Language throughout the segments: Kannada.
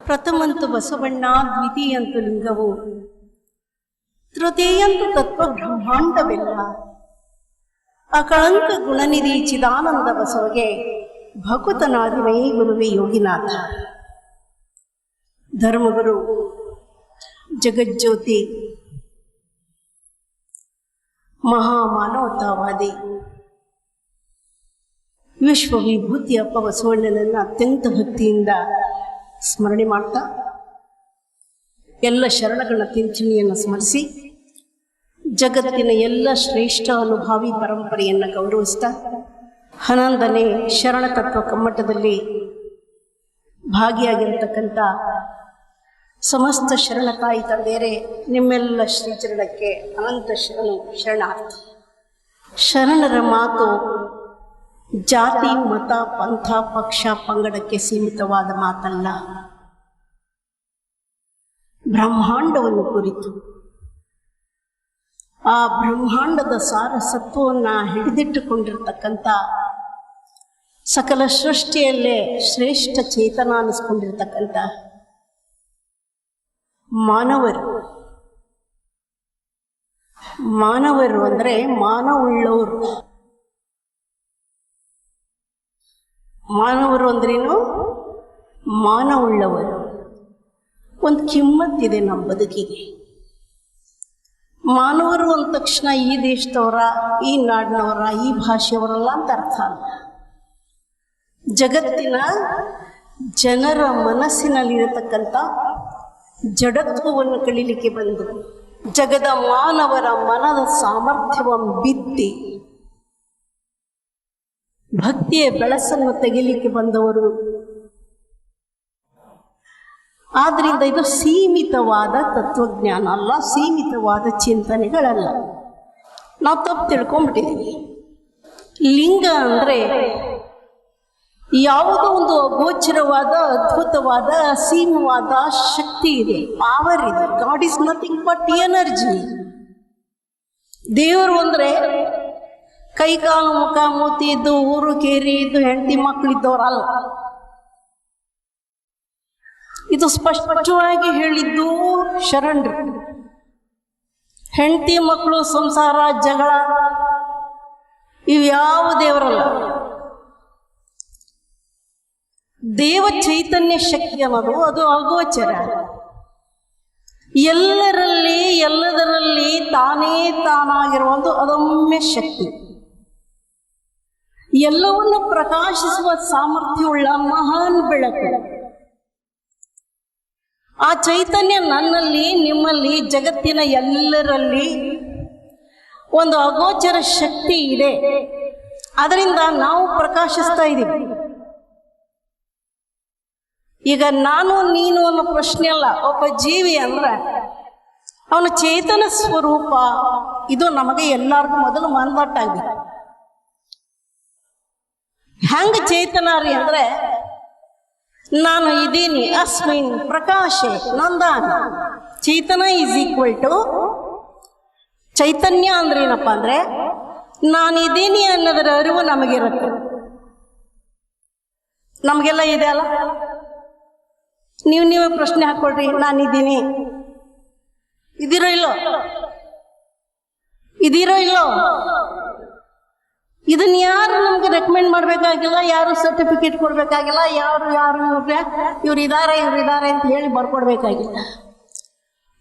ಪ್ರಥಮಂತು ಬಸವಣ್ಣ, ದ್ವಿತೀಯಂತು ಲಿಂಗವು, ತೃತೀಯಂತು ತತ್ವ ಬ್ರಹ್ಮಾಂಡವೆಲ್ಲ. ಅಕಳಂಕ ಗುಣನಿಧಿ ಚಿದಾನಂದ ಬಸವಗೆ ಭಕುತನಾದಿಮೈ ಗುರುವೆ ಯೋಗಿನಾಥ. ಧರ್ಮಗುರು, ಜಗಜ್ಯೋತಿ, ಮಹಾಮಾನವತಾವಾದಿ, ವಿಶ್ವವಿಭೂತಿ ಅಪ್ಪ ಬಸವಣ್ಣನನ್ನು ಅತ್ಯಂತ ಭಕ್ತಿಯಿಂದ ಸ್ಮರಣೆ ಮಾಡ್ತಾ ಎಲ್ಲ ಶರಣಗಳ ತಿಂಚಣಿಯನ್ನು ಸ್ಮರಿಸಿ ಜಗತ್ತಿನ ಎಲ್ಲ ಶ್ರೇಷ್ಠ ಅನುಭಾವಿ ಪರಂಪರೆಯನ್ನು ಗೌರವಿಸ್ತಾ 11ನೇ ಶರಣ ತತ್ವ ಕಮ್ಮಟದಲ್ಲಿ ಭಾಗಿಯಾಗಿರತಕ್ಕಂಥ ಸಮಸ್ತ ಶರಣ ತಾಯಿ ತಂದೆಯರೇ, ನಿಮ್ಮೆಲ್ಲ ಶ್ರೀಚರಣಕ್ಕೆ ಅನಂತ ಶರಣಾರ್ಥಿ. ಶರಣರ ಮಾತು ಜಾತಿ, ಮತ, ಪಂಥ, ಪಕ್ಷ, ಪಂಗಡಕ್ಕೆ ಸೀಮಿತವಾದ ಮಾತಲ್ಲ. ಬ್ರಹ್ಮಾಂಡವನ್ನು ಕುರಿತು, ಆ ಬ್ರಹ್ಮಾಂಡದ ಸಾರಸತ್ವವನ್ನು ಹಿಡಿದಿಟ್ಟುಕೊಂಡಿರ್ತಕ್ಕಂಥ, ಸಕಲ ಸೃಷ್ಟಿಯಲ್ಲೇ ಶ್ರೇಷ್ಠ ಚೇತನ ಅನ್ನಿಸ್ಕೊಂಡಿರ್ತಕ್ಕಂಥ ಮಾನವರು ಅಂದರೆ ಮಾನವುಳ್ಳವರು. ಮಾನವರು ಅಂದ್ರೇನು? ಮಾನವುಳ್ಳವರು. ಒಂದು ಕಿಮ್ಮತ್ತಿದೆ ನಮ್ಮ ಬದುಕಿಗೆ. ಮಾನವರು ಅಂದ ತಕ್ಷಣ ಈ ದೇಶದವರ, ಈ ನಾಡಿನವರ, ಈ ಭಾಷೆಯವರಲ್ಲ ಅಂತ ಅರ್ಥ ಅಲ್ಲ. ಜಗತ್ತಿನ ಜನರ ಮನಸ್ಸಿನಲ್ಲಿರತಕ್ಕಂಥ ಜಡತ್ವವನ್ನು ಕಳೀಲಿಕ್ಕೆ ಬಂದು ಜಗದ ಮಾನವರ ಮನದ ಸಾಮರ್ಥ್ಯವನ್ನು ಬಿತ್ತಿ ಭಕ್ತಿಯ ಬೆಳಸನ್ನು ತೆಗಿಲಿಕ್ಕೆ ಬಂದವರು. ಆದ್ದರಿಂದ ಇದು ಸೀಮಿತವಾದ ತತ್ವಜ್ಞಾನ ಅಲ್ಲ, ಸೀಮಿತವಾದ ಚಿಂತನೆಗಳಲ್ಲ. ನಾವು ತಪ್ಪು ತಿಳ್ಕೊಂಡ್ಬಿಟ್ಟಿದ್ದೀವಿ. ಲಿಂಗ ಅಂದರೆ ಯಾವುದೋ ಒಂದು ಅಗೋಚರವಾದ, ಅದ್ಭುತವಾದ, ಅಸೀಮವಾದ ಶಕ್ತಿ ಇದೆ, ಪವರ್ ಇದೆ. God is nothing but energy. ದೇವರು ಅಂದರೆ ಕೈ ಕಾಲು ಮುಖ ಮೂತಿ ಇದ್ದು, ಊರು ಕೇರಿ ಇದ್ದು, ಹೆಂಡತಿ ಮಕ್ಕಳಿದ್ದವರಲ್ಲ. ಇದು ಸ್ಪಷ್ಟವಾಗಿ ಹೇಳಿದ್ದು ಶರಣರು. ಹೆಂಡತಿ ಮಕ್ಕಳು, ಸಂಸಾರ, ಜಗಳ ಇವು ಯಾವ ದೇವರಲ್ಲ. ದೇವ ಚೈತನ್ಯ ಶಕ್ತಿ ಅನ್ನೋದು ಅದು ಅಗೋಚರ. ಎಲ್ಲರಲ್ಲಿ ಎಲ್ಲದರಲ್ಲಿ ತಾನೇ ತಾನಾಗಿರುವ ಒಂದು ಅದಮ್ಯ ಶಕ್ತಿ, ಎಲ್ಲವನ್ನು ಪ್ರಕಾಶಿಸುವ ಸಾಮರ್ಥ್ಯವುಳ್ಳ ಮಹಾನ್ ಬೆಳಕು. ಆ ಚೈತನ್ಯ ನನ್ನಲ್ಲಿ, ನಿಮ್ಮಲ್ಲಿ, ಜಗತ್ತಿನ ಎಲ್ಲರಲ್ಲಿ ಒಂದು ಅಗೋಚರ ಶಕ್ತಿ ಇದೆ. ಅದರಿಂದ ನಾವು ಪ್ರಕಾಶಿಸ್ತಾ ಇದ್ದೀವಿ. ಈಗ ನಾನು ನೀನು ಅನ್ನೋ ಪ್ರಶ್ನೆ ಅಲ್ಲ. ಒಬ್ಬ ಜೀವಿ ಅಂದ್ರೆ ಅವನ ಚೇತನ ಸ್ವರೂಪ. ಇದು ನಮಗೆ ಎಲ್ಲರಿಗೂ ಮೊದಲು ಮನದಟ್ಟಾಗಿದೆ. ಹೆಂಗ ಚೇತನ ರೀ ಅಂದ್ರೆ, ನಾನು ಇದ್ದೀನಿ, ಅಸ್ಮಿನ್ ಪ್ರಕಾಶೆ ನಂದಾನ. ಚೇತನ ಈಸ್ ಈಕ್ವಲ್ ಟು ಚೈತನ್ಯ. ಅಂದ್ರೆ ಏನಪ್ಪ ಅಂದ್ರೆ, ನಾನಿದ್ದೀನಿ ಅನ್ನೋದರ ಅರಿವು ನಮಗಿರುತ್ತೆ. ನಮಗೆಲ್ಲ ಇದೆ ಅಲ್ಲ. ನೀವು ಪ್ರಶ್ನೆ ಹಾಕೊಳ್ರಿ, ನಾನಿದ್ದೀನಿ, ಇದೀರೋ ಇಲ್ಲೋ? ಇದೀರೋ ಇಲ್ಲೋ? ಇದನ್ನ ಯಾರು ನಮ್ಗೆ ರೆಕಮೆಂಡ್ ಮಾಡಬೇಕಾಗಿಲ್ಲ, ಯಾರು ಸರ್ಟಿಫಿಕೇಟ್ ಕೊಡಬೇಕಾಗಿಲ್ಲ, ಯಾರು ಇವ್ರು ಇದ್ದಾರೆ ಅಂತ ಹೇಳಿ ಬರ್ಕೊಡ್ಬೇಕಾಗಿಲ್ಲ.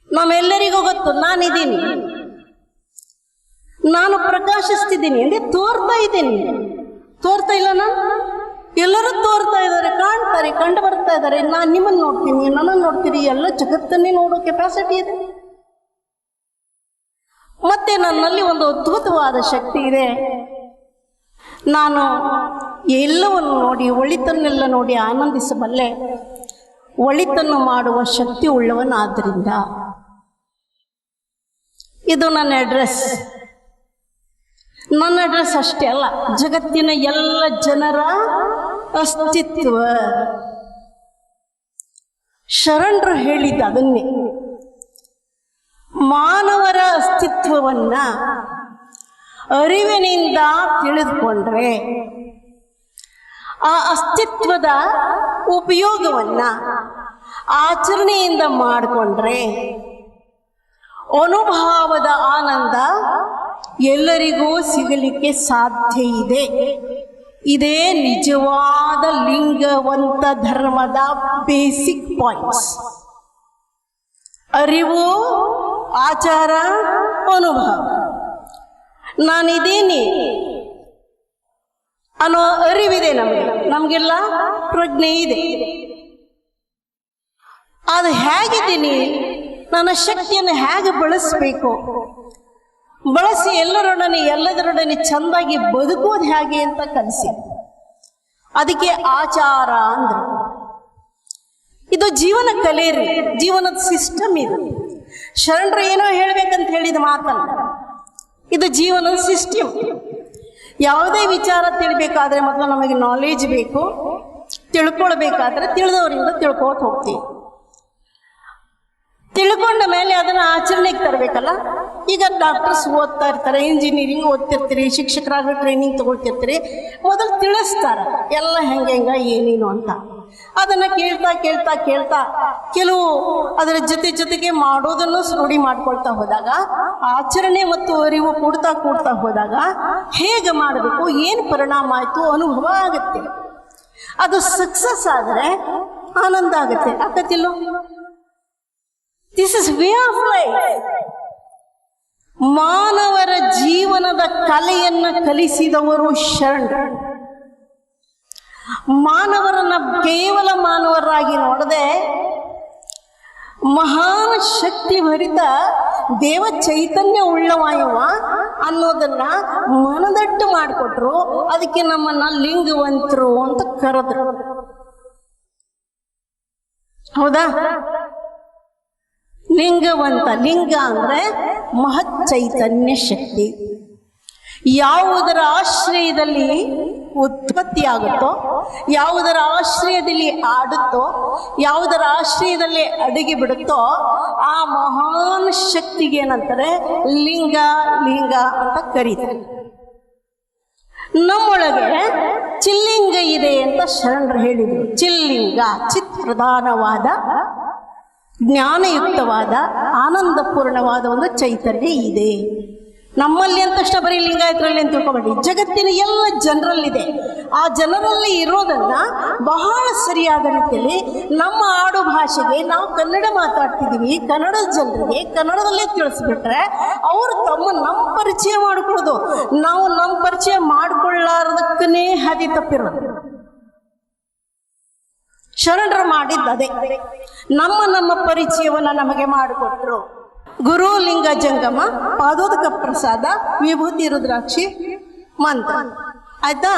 ನಮ್ಮೆಲ್ಲರಿಗೂ ಗೊತ್ತು ನಾನಿದ್ದೀನಿ, ನಾನು ಪ್ರಕಾಶಿಸ್ತಿದ್ದೀನಿ ಅಂದರೆ ತೋರ್ತಾ ಇದ್ದೀನಿ. ತೋರ್ತಾ ಇಲ್ಲ ನಾನು? ಎಲ್ಲರೂ ತೋರ್ತಾ ಇದ್ದಾರೆ, ಕಾಣ್ತಾರೆ, ಕಂಡು ಬರ್ತಾ ಇದ್ದಾರೆ. ನಾನು ನಿಮ್ಮನ್ನು ನೋಡ್ತೀನಿ, ನನ್ನನ್ನು ನೋಡ್ತೀನಿ, ಎಲ್ಲ ಜಗತ್ತನ್ನೇ ನೋಡೋ ಕೆಪಾಸಿಟಿ ಇದೆ. ಮತ್ತೆ ನನ್ನಲ್ಲಿ ಒಂದು ಅದ್ಭುತವಾದ ಶಕ್ತಿ ಇದೆ. ನಾನು ಎಲ್ಲವನ್ನು ನೋಡಿ, ಒಳಿತನ್ನೆಲ್ಲ ನೋಡಿ ಆನಂದಿಸಬಲ್ಲೆ. ಒಳಿತನ್ನು ಮಾಡುವ ಶಕ್ತಿ ಉಳ್ಳವನಾದ್ದರಿಂದ ಇದು ನನ್ನ ಅಡ್ರೆಸ್. ನನ್ನ ಅಡ್ರೆಸ್ ಅಷ್ಟೇ ಅಲ್ಲ, ಜಗತ್ತಿನ ಎಲ್ಲ ಜನರ ಅಸ್ತಿತ್ವ. ಶರಣರು ಹೇಳಿದ್ದ ಅದನ್ನೇ. ಮಾನವರ ಅಸ್ತಿತ್ವವನ್ನ ಅರಿವಿನಿಂದ ತಿಳಿದುಕೊಂಡ್ರೆ ಆ ಅಸ್ತಿತ್ವದ ಉಪಯೋಗವನ್ನ ಆಚರಣೆಯಿಂದ ಮಾಡಿಕೊಂಡ್ರೆ ಅನುಭವದ ಆನಂದ ಎಲ್ಲರಿಗೂ ಸಿಗಲಿಕ್ಕೆ ಸಾಧ್ಯ ಇದೆ. ಇದೇ ನಿಜವಾದ ಲಿಂಗವಂತ ಧರ್ಮದ ಬೇಸಿಕ್ ಪಾಯಿಂಟ್ಸ್. ಅರಿವು, ಆಚಾರ, ಅನುಭವ. ನಾನಿದ್ದೀನಿ ಅನ್ನೋ ಅರಿವಿದೆ, ನಮಗೆಲ್ಲ ಪ್ರಜ್ಞೆ ಇದೆ. ಅದು ಹೇಗಿದ್ದೀನಿ, ನನ್ನ ಶಕ್ತಿಯನ್ನು ಹೇಗೆ ಬಳಸಬೇಕು, ಬಳಸಿ ಎಲ್ಲದರೊಡನೆ ಚೆಂದಾಗಿ ಬದುಕೋದು ಹೇಗೆ ಅಂತ ಕಲಿಸಿ. ಅದಕ್ಕೆ ಆಚಾರ ಅಂದ್ರು. ಇದು ಜೀವನ ಕಲೆ ರೀ, ಜೀವನದ ಸಿಸ್ಟಮ್ ಇದು. ಶರಣರು ಏನೋ ಹೇಳ್ಬೇಕಂತ ಹೇಳಿದ ಮಾತಲ್ಲ, ಇದು ಜೀವನದ ಸಿಸ್ಟಮ್. ಯಾವುದೇ ವಿಚಾರ ತಿಳ್ಬೇಕಾದ್ರೆ ಮೊದಲು ನಮಗೆ ನಾಲೆಜ್ ಬೇಕು. ತಿಳ್ಕೊಳ್ಬೇಕಾದ್ರೆ ತಿಳಿದವರಿಂದ ತಿಳ್ಕೊತ ಹೋಗ್ತೀವಿ. ತಿಳ್ಕೊಂಡ ಮೇಲೆ ಅದನ್ನು ಆಚರಣೆಗೆ ತರಬೇಕಲ್ಲ. ಈಗ ಡಾಕ್ಟರ್ಸ್ ಓದ್ತಾ ಇರ್ತಾರೆ, ಇಂಜಿನಿಯರಿಂಗ್ ಓದ್ತಿರ್ತೀರಿ, ಶಿಕ್ಷಕರಾಗಿ ಟ್ರೈನಿಂಗ್ ತಗೊಳ್ತಿರ್ತೀರಿ. ಮೊದಲು ತಿಳಿಸ್ತಾರೆ ಎಲ್ಲ ಹೆಂಗೆ ಏನೇನು ಅಂತ. ಅದನ್ನು ಕೇಳ್ತಾ ಕೆಲವು ಅದರ ಜೊತೆಗೆ ಮಾಡೋದನ್ನು ರೂಢಿ ಮಾಡ್ಕೊಳ್ತಾ ಹೋದಾಗ, ಆಚರಣೆ ಮತ್ತು ಅರಿವು ಕೂಡ್ತಾ ಹೋದಾಗ ಹೇಗೆ ಮಾಡಬೇಕು, ಏನು ಪರಿಣಾಮ ಆಯಿತು ಅನುಭವ ಆಗುತ್ತೆ. ಅದು ಸಕ್ಸಸ್ ಆದರೆ ಆನಂದ ಆಗುತ್ತೆ. ಆಗತ್ತಿಲ್ಲೋ? This is way of life. ಮಾನವರ ಜೀವನದ ಕಲೆಯನ್ನು ಕಲಿಸಿದವರು ಶರಣರು. ಮಾನವರನ್ನ ಕೇವಲ ಮಾನವರಾಗಿ ನೋಡದೆ ಮಹಾನ್ ಶಕ್ತಿ ಭರಿತ ದೇವ ಚೈತನ್ಯ ಉಳ್ಳವಾಯುವ ಅನ್ನೋದನ್ನ ಮನದಟ್ಟು ಮಾಡಿಕೊಟ್ರು. ಅದಕ್ಕೆ ನಮ್ಮನ್ನ ಲಿಂಗವಂತರು ಅಂತ ಕರೆದ್ರು. ಹೌದಾ? ಲಿಂಗವಂತ, ಲಿಂಗ ಅಂದ್ರೆ ಮಹತ್ ಚೈತನ್ಯ ಶಕ್ತಿ. ಯಾವುದರ ಆಶ್ರಯದಲ್ಲಿ ಉತ್ಪತ್ತಿ ಆಗುತ್ತೋ, ಯಾವುದರ ಆಶ್ರಯದಲ್ಲಿ ಆಡುತ್ತೋ, ಯಾವುದರ ಆಶ್ರಯದಲ್ಲಿ ಅಡಗಿ ಬಿಡುತ್ತೋ ಆ ಮಹಾನ್ ಶಕ್ತಿಗೆ ಏನಂತಾರೆ? ಲಿಂಗ ಅಂತ ಕರೀತಾರೆ. ನಮ್ಮೊಳಗೆ ಚಿಲ್ಲಿಂಗ ಇದೆ ಅಂತ ಶರಣರು ಹೇಳಿದರು. ಚಿಲ್ಲಿಂಗ ಚಿತ್ ಪ್ರಧಾನವಾದ, ಜ್ಞಾನಯುಕ್ತವಾದ, ಆನಂದಪೂರ್ಣವಾದ ಒಂದು ಚೈತನ್ಯ ಇದೆ ನಮ್ಮಲ್ಲಿ ಅಂತಷ್ಟ. ಬರೀ ಲಿಂಗಾಯತರಲ್ಲಿ ಅಂತ ತಿಳ್ಕೊಬೇಡಿ, ಜಗತ್ತಿನ ಎಲ್ಲ ಜನರಲ್ಲಿದೆ. ಆ ಜನರಲ್ಲಿ ಇರೋದನ್ನ ಬಹಳ ಸರಿಯಾದ ರೀತಿಯಲ್ಲಿ ನಮ್ಮ ಆಡು ಭಾಷೆಗೆ, ನಾವು ಕನ್ನಡ ಮಾತಾಡ್ತಿದ್ದೀವಿ, ಕನ್ನಡದ ಜನರಿಗೆ ಕನ್ನಡದಲ್ಲೇ ತಿಳಿಸ್ಬಿಟ್ರೆ ಅವರು ನಮ್ಮ ಪರಿಚಯ ಮಾಡ್ಕೊಳ್ಳೋದು. ನಾವು ನಮ್ಮ ಪರಿಚಯ ಮಾಡ್ಕೊಳ್ಳಾರದಕ್ಕನೇ ಹಾದಿ ತಪ್ಪಿರೋದು. ಶರಣರು ಮಾಡಿದ್ದದೇ, ನಮ್ಮ ಪರಿಚಯವನ್ನು ನಮಗೆ ಮಾಡಿಕೊಟ್ರು. ಗುರು ಲಿಂಗ ಜಂಗಮ, ಪಾದೋದಕ ಪ್ರಸಾದ, ವಿಭೂತಿ ರುದ್ರಾಕ್ಷಿ ಮಂತ್ರ. ಆಯ್ತಾ?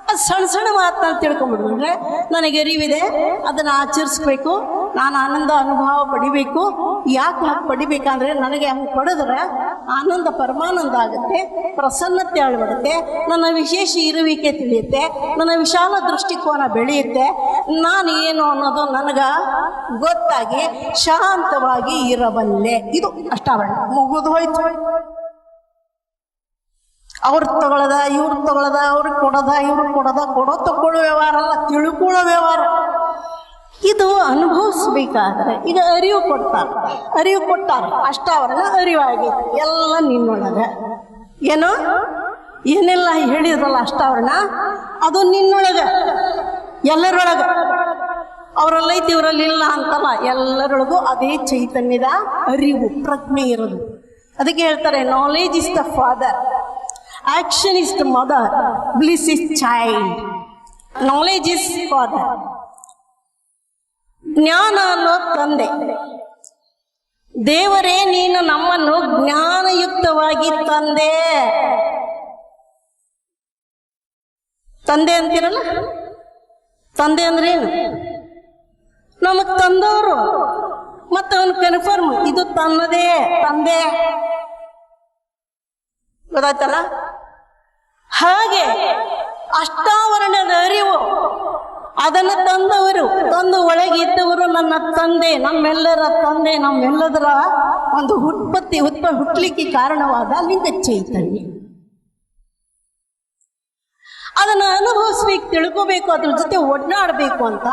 ಅದು ಸಣ್ಣ ಮಾತನ್ನ ತಿಳ್ಕೊಂಡ್ಬಿಡ್ರೆ ನನಗೆ ಅರಿವಿದೆ, ಅದನ್ನು ಆಚರಿಸ್ಬೇಕು, ನಾನು ಆನಂದ ಅನುಭವ ಪಡಿಬೇಕು. ಯಾಕೆ ಹಾಗೆ ಪಡಿಬೇಕಂದ್ರೆ ನನಗೆ ಹಂಗೆ ಪಡೆದ್ರೆ ಆನಂದ ಪರಮಾನಂದ ಆಗುತ್ತೆ, ಪ್ರಸನ್ನತೆ ಅಳವಡುತ್ತೆ, ನನ್ನ ವಿಶೇಷ ಇರುವಿಕೆ ತಿಳಿಯುತ್ತೆ, ನನ್ನ ವಿಶಾಲ ದೃಷ್ಟಿಕೋನ ಬೆಳೆಯುತ್ತೆ, ನಾನು ಏನು ಅನ್ನೋದು ನನಗೆ ಗೊತ್ತಾಗಿ ಶಾಂತವಾಗಿ ಇರಬಲ್ಲೆ. ಇದು ಅಷ್ಟಾವರಣ. ಮುಗಿದು ಹೋಯ್ತು. ಅವ್ರು ತಗೊಳ್ಳೋದ, ಇವ್ರು ತಗೊಳ್ಳೋದ, ಅವ್ರಿಗೆ ಕೊಡೋದ, ಇವ್ರಿಗೆ ಕೊಡೋದ, ತಗೊಳ್ಳೋ ವ್ಯವಹಾರ ಅಲ್ಲ, ತಿಳ್ಕೊಳ್ಳೋ ವ್ಯವಹಾರ. ಇದು ಅನುಭವಿಸ್ಬೇಕಾದ್ರೆ ಈಗ ಅರಿವು ಕೊಟ್ಟಾರ, ಅಷ್ಟಾವರಣ ಅರಿವಾಗೈತಿ. ಎಲ್ಲ ನಿನ್ನೊಳಗೆ ಏನೋ ಏನೆಲ್ಲ ಹೇಳಿದ್ರಲ್ಲ ಅಷ್ಟಾವರಣ, ಅದು ನಿನ್ನೊಳಗೆ, ಎಲ್ಲರೊಳಗೆ. ಅವರಲ್ಲೈತಿ ಇವರಲ್ಲಿ ಇಲ್ಲ ಅಂತಲ್ಲ, ಎಲ್ಲರೊಳಗೂ ಅದೇ ಚೈತನ್ಯದ ಅರಿವು, ಪ್ರಜ್ಞೆ ಇರೋದು. ಅದಕ್ಕೆ ಹೇಳ್ತಾರೆ, knowledge is the father, action is the mother, bliss is child. Knowledge is father, ಜ್ಞಾನ ಅನ್ನೋ ತಂದೆ. ದೇವರೇ ನೀನು ನಮ್ಮನ್ನು ಜ್ಞಾನಯುಕ್ತವಾಗಿ ತಂದೆ. ತಂದೆ ಅಂತೀರಲ್ಲ, ತಂದೆ ಅಂದ್ರೇನು? ನಮಗ್ ತಂದವರು. ಮತ್ತೆ ಅವನು ಕನ್ಫರ್ಮ್, ಇದು ತನ್ನದೇ ತಂದೆ. ಗೊತ್ತಾಯ್ತಲ್ಲ? ಹಾಗೆ ಅಷ್ಟಾವರಣದ ಅರಿವು, ಅದನ್ನು ತಂದು ಒಳಗಿದ್ದವರು ನನ್ನ ತಂದೆ, ನಮ್ಮೆಲ್ಲರ ತಂದೆ, ನಮ್ಮೆಲ್ಲದರ ಒಂದು ಹುಟ್ಟಲಿಕ್ಕೆ ಕಾರಣವಾದ ಲಿಂಗ ಚೈತನ್ಯ. ಅದನ್ನು ಅನುಭವಿಸ್ಬೇಕು, ತಿಳ್ಕೋಬೇಕು, ಅದ್ರ ಜೊತೆ ಒಡನಾಡಬೇಕು ಅಂತ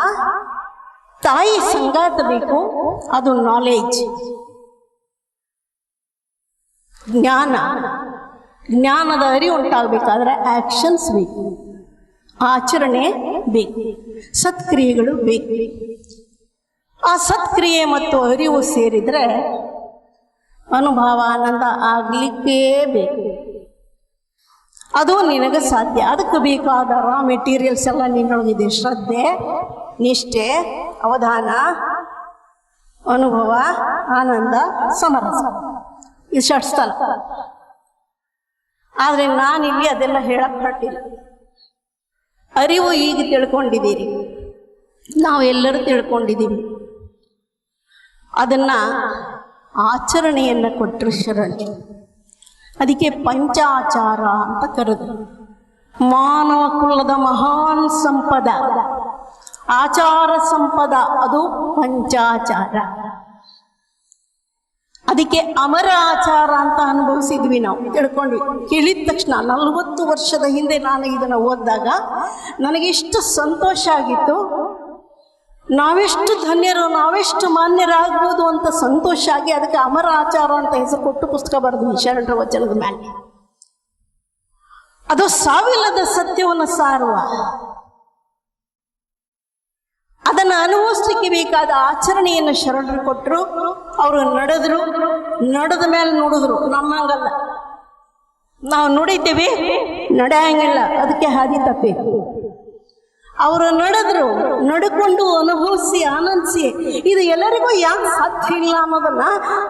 ತಾಯಿ ಸಂಗಾತ ಬೇಕು, ಅದು ನಾಲೆಜ್, ಜ್ಞಾನ. ಜ್ಞಾನದ ಅರಿವು ಉಂಟಾಗಬೇಕಾದ್ರೆ ಆಕ್ಷನ್ಸ್ ಬೇಕು, ಆಚರಣೆ ಬೇಕು, ಸತ್ಕ್ರಿಯೆಗಳು ಬೇಕು. ಆ ಸತ್ಕ್ರಿಯೆ ಮತ್ತು ಅರಿವು ಸೇರಿದರೆ ಅನುಭವ ಆನಂದ ಆಗಲಿಕ್ಕೇ ಬೇಕು. ಅದು ನಿನಗೆ ಸಾಧ್ಯ. ಅದಕ್ಕೆ ಬೇಕಾದ ರಾ ಮೆಟೀರಿಯಲ್ಸ್ ಎಲ್ಲ ನಿನ್ನೊಳಗಿದೆ. ಶ್ರದ್ಧೆ, ನಿಷ್ಠೆ, ಅವಧಾನ, ಅನುಭವ, ಆನಂದ, ಸಮರಸ. ಇದು ಷಟ್ಸ್ಥಲ. ಆದರೆ ನಾನಿಲ್ಲಿ ಅದೆಲ್ಲ ಹೇಳಕ್ಕೆ ಹೊರಟಿಲ್ಲ. ಅರಿವು ಈಗ ತಿಳ್ಕೊಂಡಿದ್ದೀರಿ, ನಾವೆಲ್ಲರೂ ತಿಳ್ಕೊಂಡಿದ್ದೀವಿ. ಅದನ್ನು ಆಚರಣೆಯನ್ನು ಕೊಟ್ಟರು ಶರಣರು. ಅದಕ್ಕೆ ಪಂಚಾಚಾರ ಅಂತ ಕರೆದು. ಮಾನವ ಕುಲದ ಮಹಾನ್ ಸಂಪದ ಆಚಾರ ಸಂಪದ, ಅದು ಪಂಚಾಚಾರ. ಅದಕ್ಕೆ ಅಮರ ಆಚಾರ ಅಂತ ಅನುಭವಿಸಿದ್ವಿ ನಾವು, ತಿಳ್ಕೊಂಡ್ವಿ. ಕೇಳಿದ ತಕ್ಷಣ 40 ವರ್ಷದ ಹಿಂದೆ ನಾನು ಇದನ್ನು ಓದಿದಾಗ ನನಗೆಷ್ಟು ಸಂತೋಷ ಆಗಿತ್ತು. ನಾವೆಷ್ಟು ಧನ್ಯರು, ನಾವೆಷ್ಟು ಮಾನ್ಯರಾಗ್ಬೋದು ಅಂತ ಸಂತೋಷ ಆಗಿ ಅದಕ್ಕೆ ಅಮರ ಆಚಾರ ಅಂತ ಹೆಸರು ಕೊಟ್ಟು ಪುಸ್ತಕ ಬರೆದ್ವಿ ಶರಣರ ವಚನದ ಮೇಲೆ. ಅದು ಸಾವಿಲ್ಲದ ಸತ್ಯವನ್ನು ಸಾರುವ, ಅದನ್ನು ಅನುಭವಿಸ್ಲಿಕ್ಕೆ ಬೇಕಾದ ಆಚರಣೆಯನ್ನು ಶರಣರು ಕೊಟ್ಟರು. ಅವರು ನಡೆದ್ರು, ನಡೆದ ಮೇಲೆ ನೋಡಿದ್ರು. ನಮ್ಮಂಗಲ್ಲ, ನಾವು ನುಡಿತೀವಿ, ನಡೆಯಂಗಿಲ್ಲ, ಅದಕ್ಕೆ ಹಾದಿ ತಪ್ಪಿ. ಅವರು ನಡೆದ್ರು, ನಡ್ಕೊಂಡು ಅನುಭವಿಸಿ ಆನಂದಿಸಿ. ಇದು ಎಲ್ಲರಿಗೂ ಯಾಕೆ ಸಾಧ್ಯ ಇಲ್ಲ ಅನ್ನೋದನ್ನ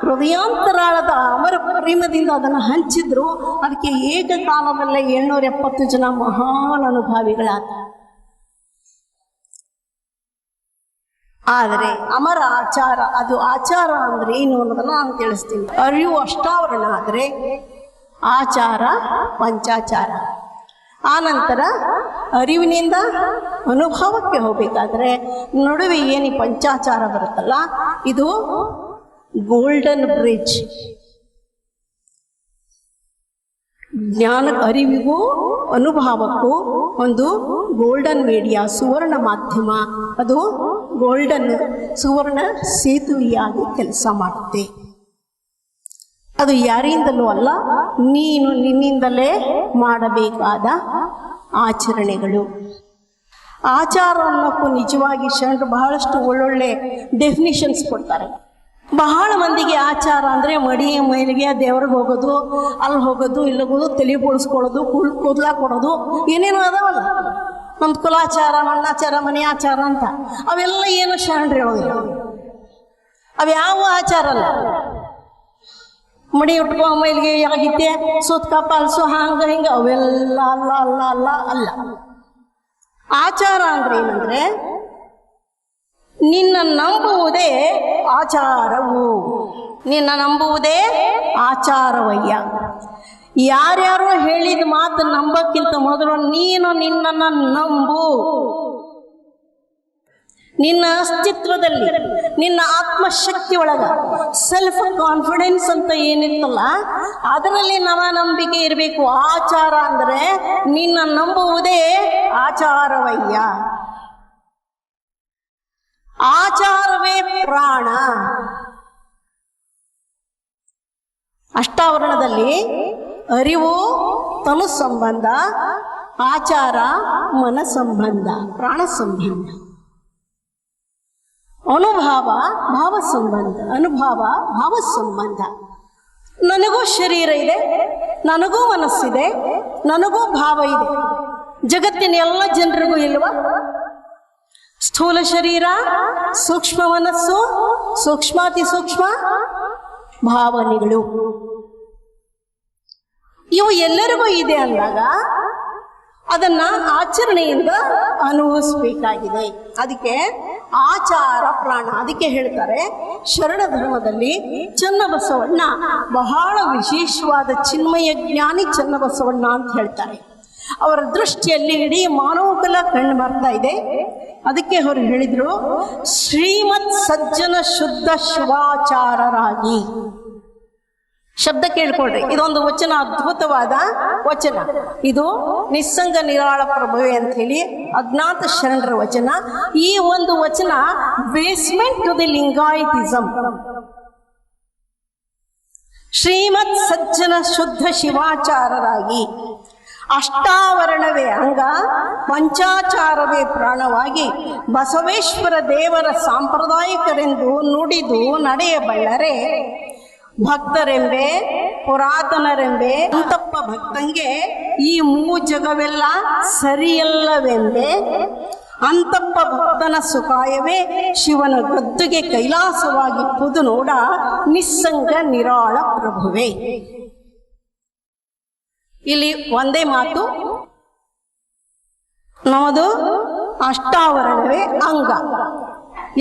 ಹೃದಯಾಂತರಾಳದ ಅಮರ ಪ್ರೇಮದಿಂದ ಅದನ್ನು ಹಂಚಿದ್ರು. ಅದಕ್ಕೆ ಏಕಕಾಲದಲ್ಲೇ 770 ಜನ ಮಹಾನ್ ಅನುಭಾವಿಗಳಾದ. ಆದರೆ ಅಮರ ಆಚಾರ, ಅದು ಆಚಾರ ಅಂದ್ರೆ ಏನು ಅನ್ನೋದನ್ನ ನಾನು ತಿಳಿಸ್ತೀನಿ. ಅರಿವು ಅಷ್ಟಾವರಣ ಆದರೆ ಆಚಾರ ಪಂಚಾಚಾರ. ಆನಂತರ ಅರಿವಿನಿಂದ ಅನುಭವಕ್ಕೆ ಹೋಗಬೇಕಾದ್ರೆ ನಡುವೆ ಏನು ಪಂಚಾಚಾರ ಬರುತ್ತಲ್ಲ, ಇದು ಗೋಲ್ಡನ್ ಬ್ರಿಡ್ಜ್. ಜ್ಞಾನ ಅರಿವಿಗೂ ಅನುಭವಕ್ಕೂ ಒಂದು ಗೋಲ್ಡನ್ ಮೀಡಿಯಾ, ಸುವರ್ಣ ಮಾಧ್ಯಮ. ಅದು ಗೋಲ್ಡನ್ ಸುವರ್ಣ ಸೇತುವೆಯಾಗಿ ಕೆಲಸ ಮಾಡುತ್ತೆ. ಅದು ಯಾರಿಂದಲೂ ಅಲ್ಲ, ನೀನು ನಿನ್ನಿಂದಲೇ ಮಾಡಬೇಕಾದ ಆಚರಣೆಗಳು. ಆಚಾರ ಅನ್ನೋಕ್ಕೂ ನಿಜವಾಗಿ ಶರಣರು ಬಹಳಷ್ಟು ಒಳ್ಳೊಳ್ಳೆ ಡೆಫಿನಿಷನ್ಸ್ ಕೊಡ್ತಾರೆ. ಬಹಳ ಮಂದಿಗೆ ಆಚಾರ ಅಂದರೆ ಮಡಿ ಮೈಲಿಗೆ ದೇವ್ರಿಗೆ ಹೋಗೋದು, ಅಲ್ಲಿ ಹೋಗೋದು, ಇಲ್ಲಿ ಹೋಗೋದು, ತಲೆ ಬೋಳಿಸ್ಕೊಳ್ಳೋದು, ಕೂದಲ ಕೊಡೋದು, ಏನೇನು ಅದಾವಲ್ಲ ನಮ್ದು ಕುಲಾಚಾರ, ಮಣ್ಣಾಚಾರ, ಮನೆ ಆಚಾರ ಅಂತ. ಅವೆಲ್ಲ ಏನು ಶರಣರು ಹೇಳೋದಿಲ್ಲ. ಅವ್ಯಾವ ಆಚಾರ ಅಲ್ಲ. ಮಡಿ ಉಟ್ಕೊ, ಮೈಲಿಗೆ ಆಗಿದ್ದೆ, ಸುತ್ತ ಪಾಲ್ಸು, ಹಂಗ ಹಿಂಗ, ಅವೆಲ್ಲ ಅಲ್ಲ ಅಲ್ಲ ಅಲ್ಲ ಅಲ್ಲ. ಆಚಾರ ಅಂದ್ರೆ ಏನಂದ್ರೆ ನಿನ್ನ ನಂಬುವುದೇ ಆಚಾರವು. ನಿನ್ನ ನಂಬುವುದೇ ಆಚಾರವಯ್ಯ. ಯಾರ್ಯಾರೋ ಹೇಳಿದ ಮಾತು ನಂಬಕ್ಕಿಂತ ಮೊದಲು ನೀನು ನಿನ್ನನ್ನು ನಂಬು. ನಿನ್ನ ಅಸ್ತಿತ್ವದಲ್ಲಿ, ನಿನ್ನ ಆತ್ಮಶಕ್ತಿ ಒಳಗ ಸೆಲ್ಫ್ ಕಾನ್ಫಿಡೆನ್ಸ್ ಅಂತ ಏನಿರ್ತಲ್ಲ, ಅದರಲ್ಲಿ ನಂಬಿಕೆ ಇರಬೇಕು. ಆಚಾರ ಅಂದರೆ ನಿನ್ನ ನಂಬುವುದೇ ಆಚಾರವಯ್ಯ. ಆಚಾರವೇ ಪ್ರಾಣ. ಅಷ್ಟಾವರಣದಲ್ಲಿ ಅರಿವು ತನು ಸಂಬಂಧ, ಆಚಾರ ಮನ ಸಂಬಂಧ, ಪ್ರಾಣ ಸಂಬಂಧ. ಅನುಭವ ಭಾವ ಸಂಬಂಧ, ಅನುಭವ ಭಾವ ಸಂಬಂಧ. ನನಗೂ ಶರೀರ ಇದೆ, ನನಗೂ ಮನಸ್ಸಿದೆ, ನನಗೂ ಭಾವ ಇದೆ. ಜಗತ್ತಿನ ಎಲ್ಲ ಜನರಿಗೂ ಇಲ್ವಾ? ಸ್ಥೂಲ ಶರೀರ, ಸೂಕ್ಷ್ಮ ಮನಸ್ಸು, ಸೂಕ್ಷ್ಮಾತಿ ಸೂಕ್ಷ್ಮ ಭಾವನೆಗಳು, ಇವು ಎಲ್ಲರಿಗೂ ಇದೆ ಅಂದಾಗ ಅದನ್ನ ಆಚರಣೆಯಿಂದ ಅನುಭವಿಸಬೇಕಾಗಿದೆ. ಅದಕ್ಕೆ ಆಚಾರ ಪ್ರಾಣ. ಅದಕ್ಕೆ ಹೇಳ್ತಾರೆ ಶರಣ ಧರ್ಮದಲ್ಲಿ ಚನ್ನಬಸವಣ್ಣ ಬಹಳ ವಿಶೇಷವಾದ ಚಿನ್ಮಯ ಜ್ಞಾನಿ ಚನ್ನಬಸವಣ್ಣ ಅಂತ ಹೇಳ್ತಾರೆ. ಅವರ ದೃಷ್ಟಿಯಲ್ಲಿ ಇಡೀ ಮಾನವಕುಲ ಕಂಡು ಬರ್ತಾ ಇದೆ. ಅದಕ್ಕೆ ಅವರು ಹೇಳಿದ್ರು, ಶ್ರೀಮತ್ ಸಜ್ಜನ ಶುದ್ಧ ಶಿವಾಚಾರರಾಗಿ. ಶಬ್ದ ಕೇಳ್ಕೊಳ್ರಿ, ಇದೊಂದು ವಚನ, ಅದ್ಭುತವಾದ ವಚನ. ಇದು ನಿಸ್ಸಂಗ ನಿರಾಳ ಪ್ರಭುವೆ ಅಂತ ಹೇಳಿ ಅಜ್ಞಾತ ಶರಣರ ವಚನ. ಈ ಒಂದು ವಚನ ಬೇಸ್ಮೆಂಟ್ ಟು ದಿ ಲಿಂಗಾಯತಿಸಮ್. ಶ್ರೀಮತ್ ಸಜ್ಜನ ಶುದ್ಧ ಶಿವಾಚಾರರಾಗಿ ಅಷ್ಟಾವರಣವೇ ಅಂಗ, ಪಂಚಾಚಾರವೇ ಪ್ರಾಣವಾಗಿ ಬಸವೇಶ್ವರ ದೇವರ ಸಾಂಪ್ರದಾಯಿಕರೆಂದು ನುಡಿದು ನಡೆಯಬಲ್ಲರೆ ಭಕ್ತರೆಂಬೆ ಪುರಾತನರೆಂಬೆ ಅಂತಪ್ಪ ಭಕ್ತಂಗೆ ಈ ಜಗವೆಲ್ಲ ಸರಿಯಲ್ಲವೆಂಬೆ ಅಂತಪ್ಪ ಭಕ್ತನ ಸುಖಾಯವೇ ಶಿವನ ಗದ್ದುಗೆ ಕೈಲಾಸವಾಗಿ ಪುದು ನೋಡ ನಿಸ್ಸಂಗ ನಿರಾಳ ಪ್ರಭುವೆ. ಇಲ್ಲಿ ಒಂದೇ ಮಾತು, ನಮ್ಮದು ಅಷ್ಟಾವರಣವೇ ಅಂಗ,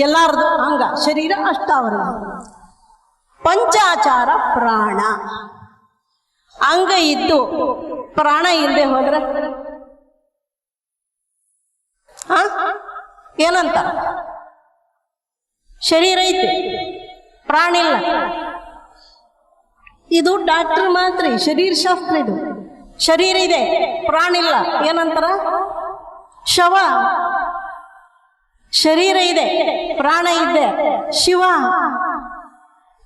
ಎಲ್ಲಾರದು ಅಂಗ, ಶರೀರ ಅಷ್ಟಾವರಣ. ಪಂಚಾಚಾರ ಪ್ರಾಣ. ಅಂಗ ಇದ್ದು ಪ್ರಾಣ ಇಲ್ಲದೆ ಹೋದ್ರೆ ಏನಂತ? ಶರೀರ ಐತಿ, ಪ್ರಾಣ ಇಲ್ಲ. ಇದು ಡಾಕ್ಟರ್ ಮಾತ್ರ, ಶರೀರ ಶಾಸ್ತ್ರ. ಇದು ಶರೀರ ಇದೆ, ಪ್ರಾಣ ಇಲ್ಲ, ಏನಂತಾರ? ಶವ. ಶರೀರ ಇದೆ, ಪ್ರಾಣ ಇದೆ, ಶಿವ.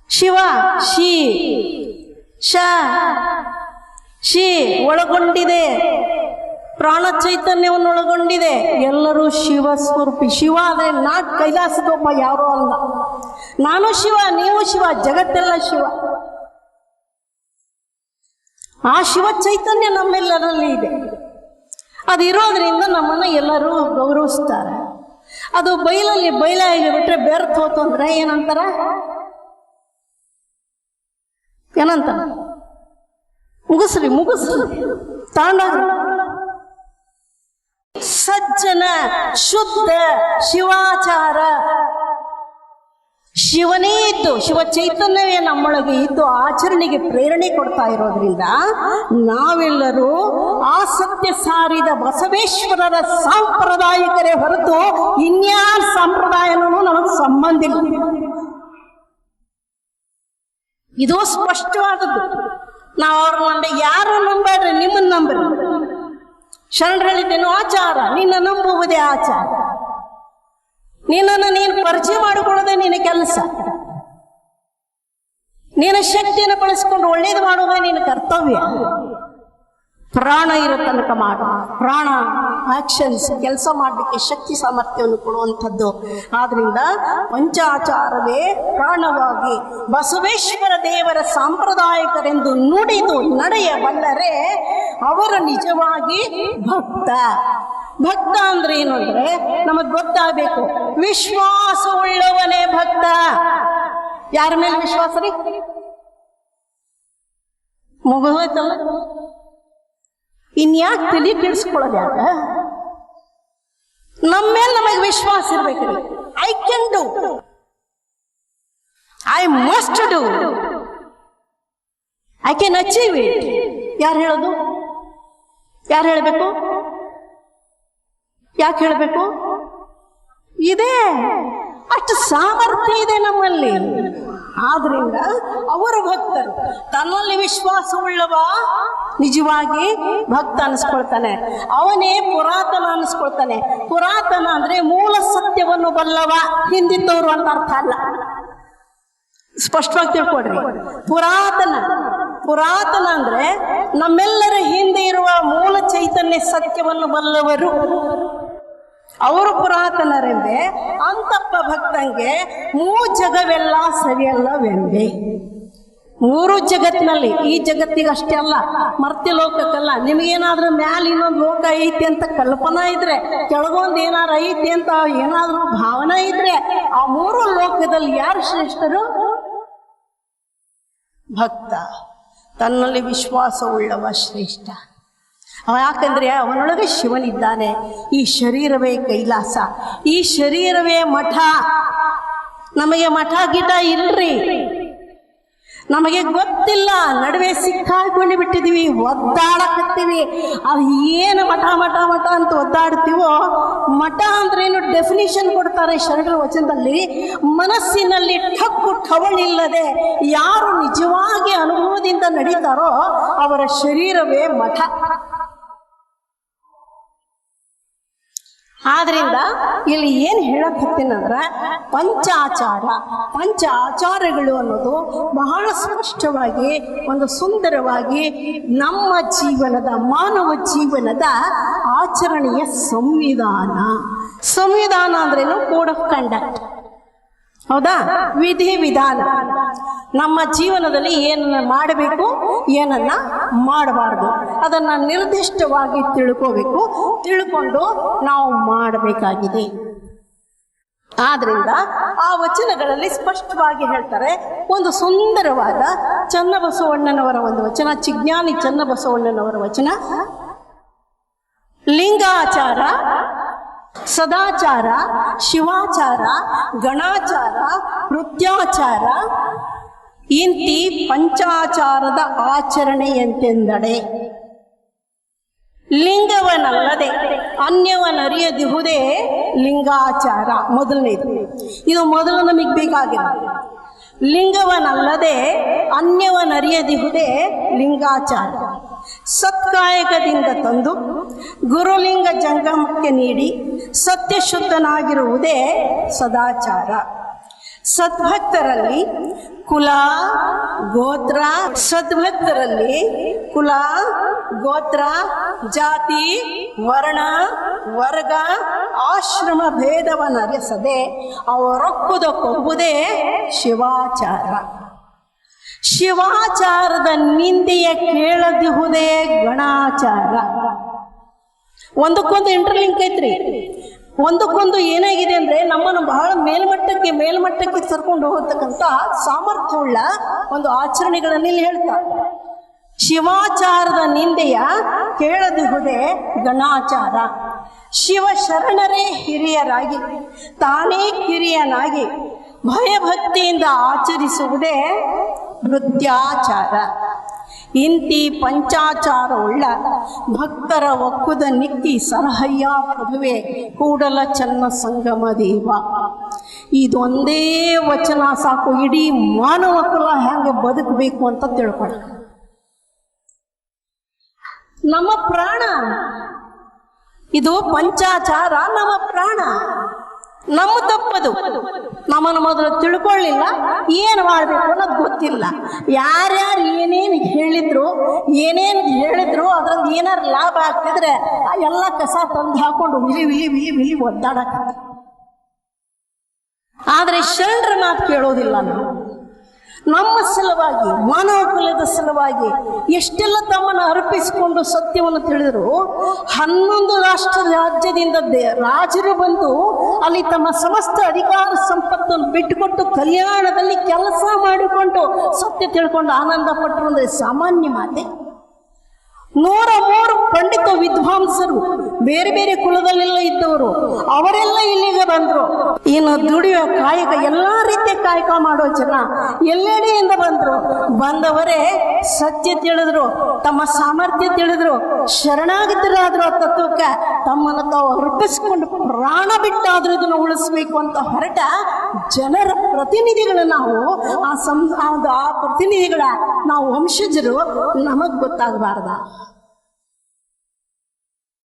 ಶಿವ ಶಿ ಶಿ ಒಳಗೊಂಡಿದೆ, ಪ್ರಾಣ ಚೈತನ್ಯವನ್ನು ಒಳಗೊಂಡಿದೆ. ಎಲ್ಲರೂ ಶಿವ ಸ್ವರೂಪಿ. ಶಿವ ಆದರೆ ನಾಟ್ ಕೈಲಾಸದೊಬ್ಬ ಯಾರೋ ಅಲ್ಲ. ನಾನು ಶಿವ, ನೀವು ಶಿವ, ಜಗತ್ತೆಲ್ಲ ಶಿವ. ಆ ಶಿವ ಚೈತನ್ಯ ನಮ್ಮೆಲ್ಲರಲ್ಲಿ ಇದೆ. ಅದು ಇರೋದ್ರಿಂದ ನಮ್ಮನ್ನು ಎಲ್ಲರೂ ಗೌರವಿಸ್ತಾರೆ. ಅದು ಬೈಲಲ್ಲಿ ಬೈಲಾಗಿ ಬಿಟ್ರೆ ಬೆರ್ತ್ ಹೋತು ಅಂದ್ರೆ ಏನಂತಾರ? ಏನಂತಾರ? ಮುಗಿಸ್ರಿ ತಾಂಡಾಗ್ರಿ. ಸಜ್ಜನ ಶುದ್ಧ ಶಿವಾಚಾರ, ಶಿವನೇ ಇದ್ದು, ಶಿವ ಚೈತನ್ಯವೇ ನಮ್ಮೊಳಗೆ ಇದ್ದು ಆಚರಣೆಗೆ ಪ್ರೇರಣೆ ಕೊಡ್ತಾ ಇರೋದ್ರಿಂದ ನಾವೆಲ್ಲರೂ ಆ ಸತ್ಯ ಸಾರಿದ ಬಸವೇಶ್ವರರ ಸಾಂಪ್ರದಾಯಿಕರೇ ಹೊರತು ಇನ್ಯಾರ ಸಂಪ್ರದಾಯನೂ ನಮಗೆ ಸಂಬಂಧ ಇಲ್ಲ. ಇದು ಸ್ಪಷ್ಟವಾದದ್ದು. ನಾವು ಅವ್ರನ್ನ ಯಾರು ನಂಬೇಡ್ರಿ, ನಿಮ್ಮನ್ನು ನಂಬ್ರಿ. ಶರಣರು ಹೇಳಿದ್ದೇನು? ಆಚಾರ, ನಿನ್ನ ನಂಬುವುದೇ ಆಚಾರ. ನಿನ್ನನ್ನು ನೀನು ಪರಿಚಯ ಮಾಡಿಕೊಳ್ಳೋದೇ ನಿನ್ನ ಕೆಲಸ. ನಿನ್ನ ಶಕ್ತಿಯನ್ನು ಬಳಸಿಕೊಂಡು ಒಳ್ಳೇದು ಮಾಡುವುದೇ ನಿನ್ನ ಕರ್ತವ್ಯ. ಪ್ರಾಣ ಇರೋ ತನಕ ಮಾಡು. ಪ್ರಾಣ ಆಕ್ಷನ್ಸ್, ಕೆಲಸ ಮಾಡಲಿಕ್ಕೆ ಶಕ್ತಿ ಸಾಮರ್ಥ್ಯವನ್ನು ಕೊಡುವಂಥದ್ದು. ಆದ್ರಿಂದ ಪಂಚಾಚಾರವೇ ಪ್ರಾಣವಾಗಿ ಬಸವೇಶ್ವರ ದೇವರ ಸಾಂಪ್ರದಾಯಿಕರೆಂದು ನುಡಿದು ನಡೆಯಬಲ್ಲರೆ ಅವರು ನಿಜವಾಗಿ ಭಕ್ತ. ಭಕ್ತ ಅಂದ್ರೆ ಏನು ಅಂದ್ರೆ ನಮಗ್ ಗೊತ್ತಾಗಬೇಕು. ವಿಶ್ವಾಸವುಳ್ಳವನೇ ಭಕ್ತ. ಯಾರ ಮೇಲೆ ವಿಶ್ವಾಸ ರೀ? ಮುಗಿದೋಯ್ತಲ್ಲ, ಇನ್ಯಾಕೆ ತಲೆ ಕೆಡಿಸ್ಕೊಳ್ಳೋದು? ಯಾಕ? ನಮ್ಮ ಮೇಲೆ ನಮಗೆ ವಿಶ್ವಾಸ ಇರ್ಬೇಕ್ರಿ. I can do, I must do, I can achieve it. ಯಾರು ಹೇಳೋದು? ಯಾರು ಹೇಳಬೇಕು? ಯಾಕೆ ಹೇಳಬೇಕು? ಇದೆ, ಅಷ್ಟು ಸಾಮರ್ಥ್ಯ ಇದೆ ನಮ್ಮಲ್ಲಿ. ಆದ್ರಿಂದ ಅವರು ಭಕ್ತರು. ತನ್ನಲ್ಲಿ ವಿಶ್ವಾಸವುಳ್ಳವ ನಿಜವಾಗಿ ಭಕ್ತ ಅನಿಸ್ಕೊಳ್ತಾನೆ. ಅವನೇ ಪುರಾತನ ಅನಿಸ್ಕೊಳ್ತಾನೆ. ಪುರಾತನ ಅಂದ್ರೆ ಮೂಲ ಸತ್ಯವನ್ನು ಬಲ್ಲವ, ಹಿಂದಿದ್ದವರು ಅಂತ ಅರ್ಥ ಅಲ್ಲ. ಸ್ಪಷ್ಟವಾಗಿ ತಿಳ್ಕೊಡ್ರಿ. ಪುರಾತನ ಅಂದ್ರೆ ನಮ್ಮೆಲ್ಲರ ಹಿಂದೆ ಇರುವ ಮೂಲ ಚೈತನ್ಯ ಸತ್ಯವನ್ನು ಬಲ್ಲವರು, ಅವರು ಪುರಾತನರೆಂಬೆ. ಅಂತಪ್ಪ ಭಕ್ತಂಗೆ ಜಗವೆಲ್ಲ ಸರಿಯಲ್ಲವೆಂಬೆ. ಮೂರು ಜಗತ್ತಿನಲ್ಲಿ, ಈ ಜಗತ್ತಿಗೆ ಅಷ್ಟೇ ಅಲ್ಲ, ಮರ್ತ್ಯ ಲೋಕಕ್ಕಲ್ಲ. ನಿಮಗೇನಾದ್ರೂ ಮ್ಯಾಲ ಇನ್ನೊಂದು ಲೋಕ ಐತಿ ಅಂತ ಕಲ್ಪನಾ ಇದ್ರೆ, ಕೆಳಗೊಂದು ಏನಾರು ಐತಿ ಅಂತ ಏನಾದ್ರೂ ಭಾವನಾ ಇದ್ರೆ, ಆ ಮೂರು ಲೋಕದಲ್ಲಿ ಯಾರು ಶ್ರೇಷ್ಠರು? ಭಕ್ತ. ತನ್ನಲ್ಲಿ ವಿಶ್ವಾಸವುಳ್ಳವ ಶ್ರೇಷ್ಠ. ಯಾಕಂದ್ರೆ ಅವನೊಳಗೆ ಶಿವನಿದ್ದಾನೆ. ಈ ಶರೀರವೇ ಕೈಲಾಸ, ಈ ಶರೀರವೇ ಮಠ. ನಮಗೆ ಮಠ ಗಿಟ ಇಲ್ರಿ. ನಮಗೆ ಗೊತ್ತಿಲ್ಲ, ನಡುವೆ ಸಿಕ್ಕಾಕೊಂಡು ಬಿಟ್ಟಿದ್ದೀವಿ, ಒದ್ದಾಡಕತ್ತೀವಿ. ಅದು ಏನು ಮಠ ಮಠ ಮಠ ಅಂತ ಒದ್ದಾಡ್ತೀವೋ, ಮಠ ಅಂದ್ರೇನು ಡೆಫಿನಿಷನ್ ಕೊಡ್ತಾರೆ ಶರಣರ ವಚನದಲ್ಲಿ. ಮನಸ್ಸಿನಲ್ಲಿ ಠಕ್ಕು ಠವಳಿಲ್ಲದೆ ಯಾರು ನಿಜವಾಗಿ ಅನುಭವದಿಂದ ನಡೀತಾರೋ ಅವರ ಶರೀರವೇ ಮಠ. ಆದ್ರಿಂದ ಇಲ್ಲಿ ಏನು ಹೇಳಕತ್ತೀನಂದ್ರೆ, ಪಂಚ ಆಚಾರಗಳು ಅನ್ನೋದು ಬಹಳ ಸ್ಪಷ್ಟವಾಗಿ, ಒಂದು ಸುಂದರವಾಗಿ ನಮ್ಮ ಜೀವನದ, ಮಾನವ ಜೀವನದ ಆಚರಣೆಯ ಸಂವಿಧಾನ ಅಂದ್ರೇನು? Code of conduct. ಹೌದಾ? ವಿಧಿ ವಿಧಾನ. ನಮ್ಮ ಜೀವನದಲ್ಲಿ ಏನನ್ನ ಮಾಡಬೇಕು, ಏನನ್ನ ಮಾಡಬಾರ್ದು, ಅದನ್ನ ನಿರ್ದಿಷ್ಟವಾಗಿ ತಿಳ್ಕೋಬೇಕು. ತಿಳ್ಕೊಂಡು ನಾವು ಮಾಡಬೇಕಾಗಿದೆ. ಆದ್ರಿಂದ ಆ ವಚನಗಳಲ್ಲಿ ಸ್ಪಷ್ಟವಾಗಿ ಹೇಳ್ತಾರೆ. ಒಂದು ಸುಂದರವಾದ ಚನ್ನಬಸವಣ್ಣನವರ ಒಂದು ವಚನ, ಚಿಜ್ಞಾನಿ ಚನ್ನಬಸವಣ್ಣನವರ ವಚನ: ಲಿಂಗಾಚಾರ, ಸದಾಚಾರ, ಶಿವಾಚಾರ, ಗಣಾಚಾರ, ನೃತ್ಯಾಚಾರ ಇಂತಿ ಪಂಚಾಚಾರದ ಆಚರಣೆಯಂತೆಂದಡೆ. ಲಿಂಗವನಲ್ಲದೆ ಅನ್ಯವನರಿಯದಿಹುದೇ ಲಿಂಗಾಚಾರ. ಮೊದಲನೇದು, ಇದು ಮೊದಲು ನಮಗೆ ಬೇಕಾಗಿರೋದು. ಲಿಂಗವನಲ್ಲದೆ ಅನ್ಯವನರಿಯದಿಹುದೇ ಲಿಂಗಾಚಾರ. ಸತ್ಕಾಯಕದಿಂದ ತಂದು ಗುರುಲಿಂಗ ಜಂಗಮಕ್ಕೆ ನೀಡಿ ಸತ್ಯಶುದ್ಧನಾಗಿರುವುದೇ ಸದಾಚಾರ. ಸದ್ಭಕ್ತರಲ್ಲಿ ಕುಲ ಗೋತ್ರ, ಸದ್ಭಕ್ತರಲ್ಲಿ ಕುಲ ಗೋತ್ರ, ಜಾತಿ, ವರ್ಣ, ವರ್ಗ, ಆಶ್ರಮ ಭೇದವನ್ನರಿಸದೆ ಅವರೊಕ್ಕುದ ಕೊಂಬುದೇ ಶಿವಾಚಾರ. ಶಿವಾಚಾರದ ನಿಂದೆಯ ಕೇಳದಿಹುದೇ ಗಣಾಚಾರ. ಒಂದಕ್ಕೊಂದು ಇಂಟರ್ಲಿಂಕ್ ಐತ್ರಿ. ಒಂದಕ್ಕೊಂದು ಏನಾಗಿದೆ ಅಂದ್ರೆ, ನಮ್ಮನ್ನು ಬಹಳ ಮೇಲ್ಮಟ್ಟಕ್ಕೆ ಸರ್ಕೊಂಡು ಹೋಗತಕ್ಕಂಥ ಸಾಮರ್ಥ್ಯವುಳ್ಳ ಒಂದು ಆಚರಣೆಗಳನ್ನು ಇಲ್ಲಿ ಹೇಳ್ತಾರೆ. ಶಿವಾಚಾರದ ನಿಂದೆಯ ಕೇಳದಿಹುದೇ ಗಣಾಚಾರ. ಶಿವ ಶರಣರೇ ಹಿರಿಯರಾಗಿ ತಾನೇ ಕಿರಿಯನಾಗಿ ಭಯಭಕ್ತಿಯಿಂದ ಆಚರಿಸುವುದೇ ನೃತ್ಯಾಚಾರ. ಇಂತಿ ಪಂಚಾಚಾರವುಳ್ಳ ಭಕ್ತರ ಒಕ್ಕುದ ನಿಕ್ಕಿ ಸಲಹಯ್ಯ ಪ್ರಭುವೆ ಕೂಡಲ ಚನ್ನ ಸಂಗಮ ದೇವ. ಇದೊಂದೇ ವಚನ ಸಾಕು ಇಡೀ ಮಾನವ ಕುಲ ಹೆಂಗೆ ಬದುಕಬೇಕು ಅಂತ ತಿಳ್ಕೊಳ್ಳಿ. ನಮ್ಮ ಪ್ರಾಣ ಇದು ಪಂಚಾಚಾರ, ನಮ್ಮ ಪ್ರಾಣ, ನಮ್ಮ ತಪ್ಪದು. ನಮ್ಮನ್ನು ಮೊದಲು ತಿಳ್ಕೊಳ್ಳಿಲ್ಲ, ಏನು ಮಾಡಬೇಕು ಅನ್ನೋದು ಗೊತ್ತಿಲ್ಲ. ಯಾರ್ಯಾರು ಏನೇನು ಹೇಳಿದ್ರು ಅದ್ರಲ್ಲಿ ಏನಾರು ಲಾಭ ಆಗ್ತಿದ್ರೆ ಎಲ್ಲ ಕಸ ತಂದು ಹಾಕೊಂಡು ವಿಲಿ ಒದ್ದಾಡಕ. ಆದರೆ ಶರಣರ ಮಾತು ಕೇಳೋದಿಲ್ಲ ನಾವು. ನಮ್ಮ ಸಲುವಾಗಿ, ಮಾನವ ಕುಲದ ಸಲುವಾಗಿ ಎಷ್ಟೆಲ್ಲ ತಮ್ಮನ್ನು ಅರ್ಪಿಸಿಕೊಂಡು ಸತ್ಯವನ್ನು ತಿಳಿದರು. 11 ರಾಜ್ಯದಿಂದ ರಾಜರು ಬಂದು ಅಲ್ಲಿ ತಮ್ಮ ಸಮಸ್ತ ಅಧಿಕಾರ ಸಂಪತ್ತನ್ನು ಬಿಟ್ಟುಕೊಟ್ಟು ಕಲ್ಯಾಣದಲ್ಲಿ ಕೆಲಸ ಮಾಡಿಕೊಂಡು ಸತ್ಯ ತಿಳ್ಕೊಂಡು ಆನಂದ ಪಟ್ಟರು ಅಂದರೆ ಸಾಮಾನ್ಯ ಮಾತೆ? 103 ಪಂಡಿತ ವಿದ್ವಾಂಸರು ಬೇರೆ ಬೇರೆ ಕುಲದಲ್ಲೆಲ್ಲ ಇದ್ದವರು, ಅವರೆಲ್ಲ ಇಲ್ಲಿಗೆ ಬಂದರು. ಇನ್ನು ದುಡಿಯೋ ಕಾಯಕ, ಎಲ್ಲ ರೀತಿಯ ಕಾಯಕ ಮಾಡೋ ಜನ ಎಲ್ಲೆಡೆಯಿಂದ ಬಂದವರೇ ಸತ್ಯ ತಿಳಿದ್ರು, ತಮ್ಮ ಸಾಮರ್ಥ್ಯ ತಿಳಿದ್ರು, ಶರಣಾಗತರಾದ್ರು. ಆ ತತ್ವಕ್ಕೆ ತಮ್ಮನ್ನು ತಾವು ಅರ್ಪಿಸಿಕೊಂಡು ಪ್ರಾಣ ಬಿಟ್ಟಾದ್ರೂ ಇದನ್ನು ಉಳಿಸ್ಬೇಕು ಅಂತ ಹೊರಟ ಜನರ ಪ್ರತಿನಿಧಿಗಳು ನಾವು. ಆ ಪ್ರತಿನಿಧಿಗಳ ನಾವು ವಂಶಜರು, ನಮಗೆ ಗೊತ್ತಾಗಬಾರ್ದ?